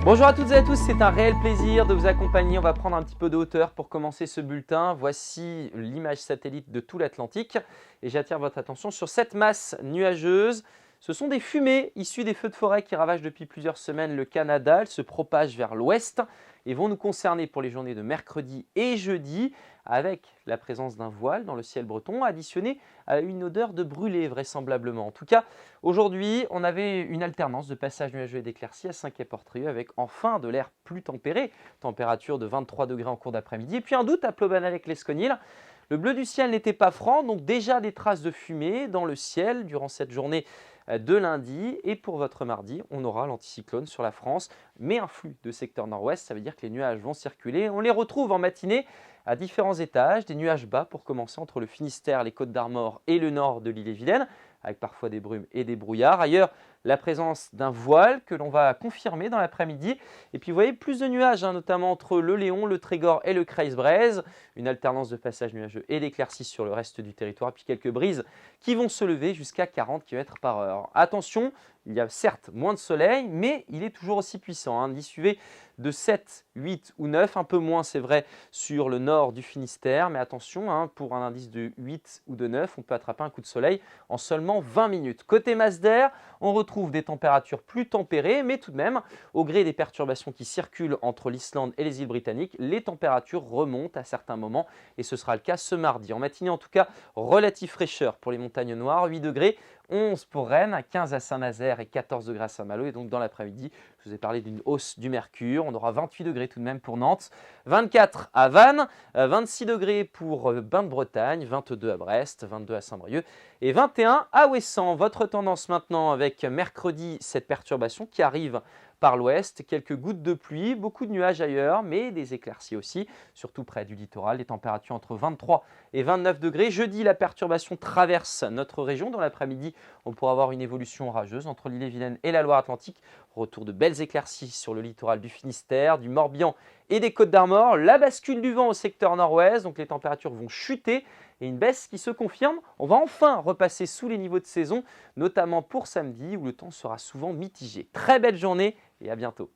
Bonjour à toutes et à tous, c'est un réel plaisir de vous accompagner. On va prendre un petit peu de hauteur pour commencer ce bulletin. Voici l'image satellite de tout l'Atlantique et j'attire votre attention sur cette masse nuageuse. Ce sont des fumées issues des feux de forêt qui ravagent depuis plusieurs semaines le Canada. Elles se propagent vers l'ouest et vont nous concerner pour les journées de mercredi et jeudi avec la présence d'un voile dans le ciel breton additionné à une odeur de brûlé vraisemblablement. En tout cas, aujourd'hui, on avait une alternance de passages nuageux et d'éclaircies à Saint-Quay-Portrieux avec enfin de l'air plus tempéré, température de 23 degrés en cours d'après-midi. Et puis un doute à Plobanec-Lesconil. Le bleu du ciel n'était pas franc, donc déjà des traces de fumée dans le ciel durant cette journée de lundi. Et pour votre mardi, on aura l'anticyclone sur la France, mais un flux de secteur nord-ouest, ça veut dire que les nuages vont circuler. On les retrouve en matinée à différents étages, des nuages bas pour commencer entre le Finistère, les Côtes-d'Armor et le nord de l'île-et-Vilaine, avec parfois des brumes et des brouillards. Ailleurs, la présence d'un voile que l'on va confirmer dans l'après-midi. Et puis vous voyez plus de nuages, notamment entre le Léon, le Trégor et le Creuse-Brézes. Une alternance de passages nuageux et d'éclaircies sur le reste du territoire. Puis quelques brises qui vont se lever jusqu'à 40 km/h. Attention, il y a certes moins de soleil, mais il est toujours aussi puissant. Indice UV de 7, 8 ou 9, un peu moins c'est vrai sur le nord du Finistère. Mais attention, pour un indice de 8 ou de 9, on peut attraper un coup de soleil en seulement 20 minutes. Côté masse d'air, on retrouve des températures plus tempérées, mais tout de même, au gré des perturbations qui circulent entre l'Islande et les îles britanniques, les températures remontent à certains moments et ce sera le cas ce mardi. En matinée en tout cas, relative fraîcheur pour les montagnes noires, 8 degrés, 11 pour Rennes, 15 à Saint-Nazaire et 14 degrés à Saint-Malo. Et donc dans l'après-midi, je vous ai parlé d'une hausse du mercure. On aura 28 degrés tout de même pour Nantes, 24 à Vannes, 26 degrés pour Bain-de-Bretagne, 22 à Brest, 22 à Saint-Brieuc et 21 à Ouessant. Votre tendance maintenant avec mercredi, cette perturbation qui arrive par l'ouest, quelques gouttes de pluie, beaucoup de nuages ailleurs, mais des éclaircies aussi, surtout près du littoral, des températures entre 23 et 29 degrés. Jeudi, la perturbation traverse notre région. Dans l'après-midi, on pourra avoir une évolution orageuse entre l'île-et-Vilaine et la Loire-Atlantique. Retour de belles éclaircies sur le littoral du Finistère, du Morbihan et des Côtes-d'Armor. La bascule du vent au secteur nord-ouest, donc les températures vont chuter et une baisse qui se confirme. On va enfin repasser sous les niveaux de saison, notamment pour samedi où le temps sera souvent mitigé. Très belle journée et à bientôt.